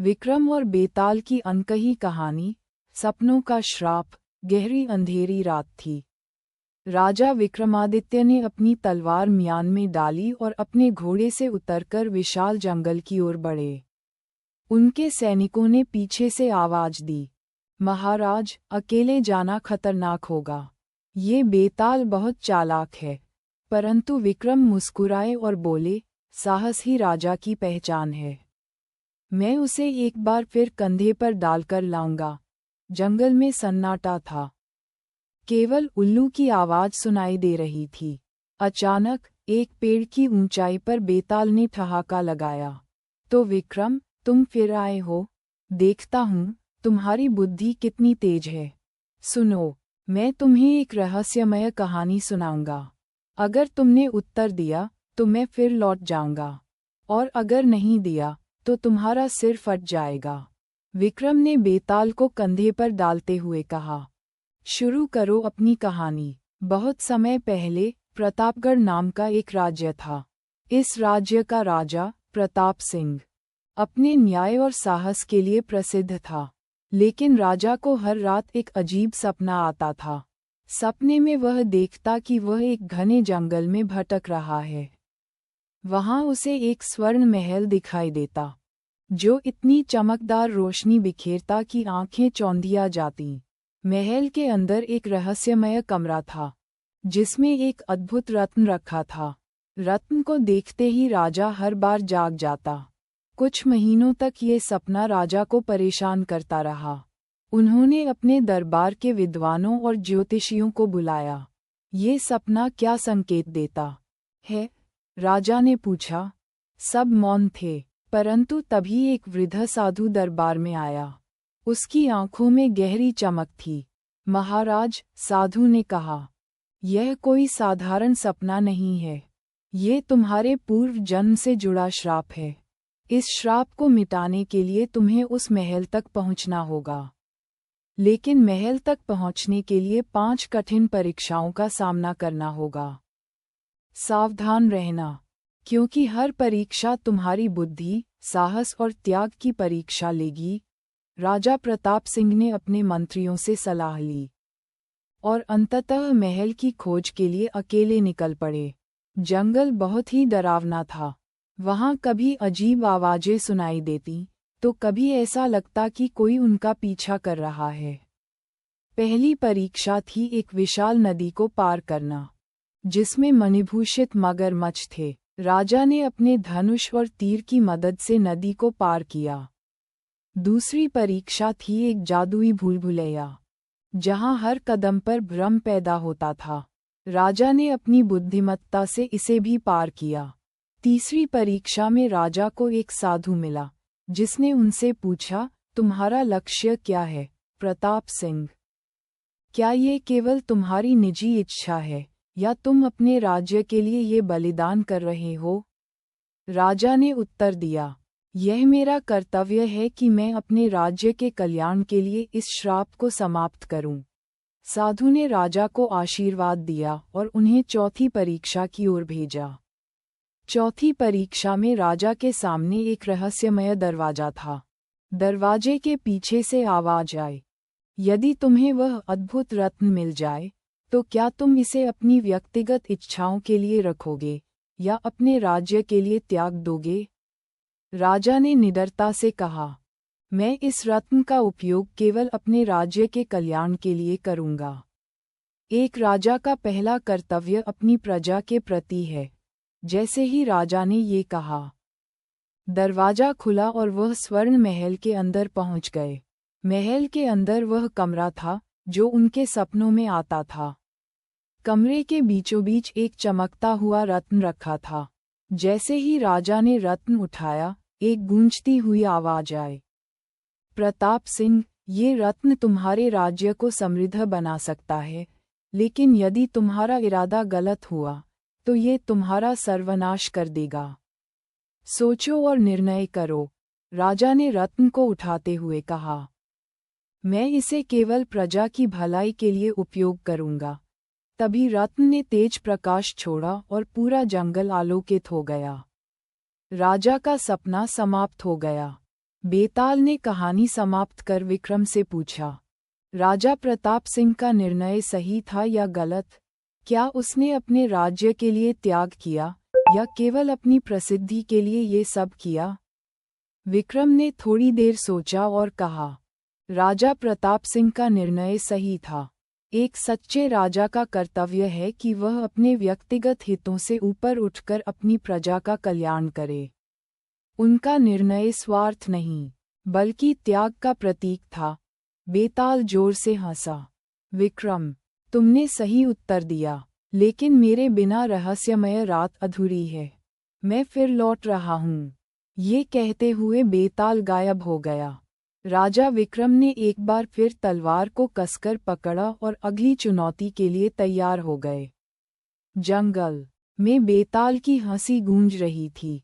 विक्रम और बेताल की अनकही कहानी। सपनों का श्राप। गहरी अंधेरी रात थी। राजा विक्रमादित्य ने अपनी तलवार म्यान में डाली और अपने घोड़े से उतरकर विशाल जंगल की ओर बढ़े। उनके सैनिकों ने पीछे से आवाज दी, महाराज, अकेले जाना खतरनाक होगा। ये बेताल बहुत चालाक है। परंतु विक्रम मुस्कुराए और बोले, साहस ही राजा की पहचान है। मैं उसे एक बार फिर कंधे पर डालकर लाऊंगा। जंगल में सन्नाटा था। केवल उल्लू की आवाज सुनाई दे रही थी। अचानक एक पेड़ की ऊंचाई पर बेताल ने ठहाका लगाया। तो विक्रम, तुम फिर आए हो। देखता हूँ तुम्हारी बुद्धि कितनी तेज है। सुनो, मैं तुम्हें एक रहस्यमय कहानी सुनाऊंगा। अगर तुमने उत्तर दिया तो मैं फिर लौट जाऊंगा, और अगर नहीं दिया तो तुम्हारा सिर फट जाएगा। विक्रम ने बेताल को कंधे पर डालते हुए कहा, शुरू करो अपनी कहानी। बहुत समय पहले प्रतापगढ़ नाम का एक राज्य था। इस राज्य का राजा प्रताप सिंह अपने न्याय और साहस के लिए प्रसिद्ध था। लेकिन राजा को हर रात एक अजीब सपना आता था। सपने में वह देखता कि वह एक घने जंगल में भटक रहा है। वहां उसे एक स्वर्ण महल दिखाई देता, जो इतनी चमकदार रोशनी बिखेरता कि आंखें चौंधिया जातीं। महल के अंदर एक रहस्यमय कमरा था, जिसमें एक अद्भुत रत्न रखा था। रत्न को देखते ही राजा हर बार जाग जाता। कुछ महीनों तक ये सपना राजा को परेशान करता रहा। उन्होंने अपने दरबार के विद्वानों और ज्योतिषियों को बुलाया। ये सपना क्या संकेत देता है? राजा ने पूछा। सब मौन थे, परंतु तभी एक वृद्ध साधु दरबार में आया। उसकी आंखों में गहरी चमक थी। महाराज, साधु ने कहा, यह कोई साधारण सपना नहीं है। ये तुम्हारे पूर्व जन्म से जुड़ा श्राप है। इस श्राप को मिटाने के लिए तुम्हें उस महल तक पहुंचना होगा। लेकिन महल तक पहुंचने के लिए 5 कठिन परीक्षाओं का सामना करना होगा। सावधान रहना, क्योंकि हर परीक्षा तुम्हारी बुद्धि, साहस और त्याग की परीक्षा लेगी। राजा प्रताप सिंह ने अपने मंत्रियों से सलाह ली और अंततः महल की खोज के लिए अकेले निकल पड़े। जंगल बहुत ही डरावना था। वहां कभी अजीब आवाजें सुनाई देती, तो कभी ऐसा लगता कि कोई उनका पीछा कर रहा है। पहली परीक्षा थी एक विशाल नदी को पार करना, जिसमें मणिभूषित मगरमच्छ थे। राजा ने अपने धनुष और तीर की मदद से नदी को पार किया। दूसरी परीक्षा थी एक जादुई भूलभुलैया, जहां हर कदम पर भ्रम पैदा होता था। राजा ने अपनी बुद्धिमत्ता से इसे भी पार किया। तीसरी परीक्षा में राजा को एक साधु मिला, जिसने उनसे पूछा, तुम्हारा लक्ष्य क्या है, प्रताप सिंह? क्या ये केवल तुम्हारी निजी इच्छा है, या तुम अपने राज्य के लिए ये बलिदान कर रहे हो? राजा ने उत्तर दिया, यह मेरा कर्तव्य है कि मैं अपने राज्य के कल्याण के लिए इस श्राप को समाप्त करूं। साधु ने राजा को आशीर्वाद दिया और उन्हें चौथी परीक्षा की ओर भेजा। चौथी परीक्षा में राजा के सामने एक रहस्यमय दरवाजा था। दरवाजे के पीछे से आवाज आई, यदि तुम्हें वह अद्भुत रत्न मिल जाए, तो क्या तुम इसे अपनी व्यक्तिगत इच्छाओं के लिए रखोगे या अपने राज्य के लिए त्याग दोगे? राजा ने निडरता से कहा, मैं इस रत्न का उपयोग केवल अपने राज्य के कल्याण के लिए करूंगा। एक राजा का पहला कर्तव्य अपनी प्रजा के प्रति है। जैसे ही राजा ने ये कहा, दरवाजा खुला और वह स्वर्ण महल के अंदर पहुंच गए। महल के अंदर वह कमरा था जो उनके सपनों में आता था। कमरे के बीचों बीच एक चमकता हुआ रत्न रखा था। जैसे ही राजा ने रत्न उठाया, एक गूंजती हुई आवाज आई, प्रताप सिंह, ये रत्न तुम्हारे राज्य को समृद्ध बना सकता है, लेकिन यदि तुम्हारा इरादा गलत हुआ तो ये तुम्हारा सर्वनाश कर देगा। सोचो और निर्णय करो। राजा ने रत्न को उठाते हुए कहा, मैं इसे केवल प्रजा की भलाई के लिए उपयोग करूंगा। तभी रत्न ने तेज प्रकाश छोड़ा और पूरा जंगल आलोकित हो गया। राजा का सपना समाप्त हो गया। बेताल ने कहानी समाप्त कर विक्रम से पूछा, राजा प्रताप सिंह का निर्णय सही था या गलत? क्या उसने अपने राज्य के लिए त्याग किया या केवल अपनी प्रसिद्धि के लिए ये सब किया? विक्रम ने थोड़ी देर सोचा और कहा, राजा प्रताप सिंह का निर्णय सही था। एक सच्चे राजा का कर्तव्य है कि वह अपने व्यक्तिगत हितों से ऊपर उठकर अपनी प्रजा का कल्याण करे। उनका निर्णय स्वार्थ नहीं, बल्कि त्याग का प्रतीक था। बेताल जोर से हंसा। विक्रम, तुमने सही उत्तर दिया, लेकिन मेरे बिना रहस्यमय रात अधूरी है। मैं फिर लौट रहा हूँ। ये कहते हुए बेताल गायब हो गया। राजा विक्रम ने एक बार फिर तलवार को कसकर पकड़ा और अगली चुनौती के लिए तैयार हो गए। जंगल में बेताल की हंसी गूंज रही थी।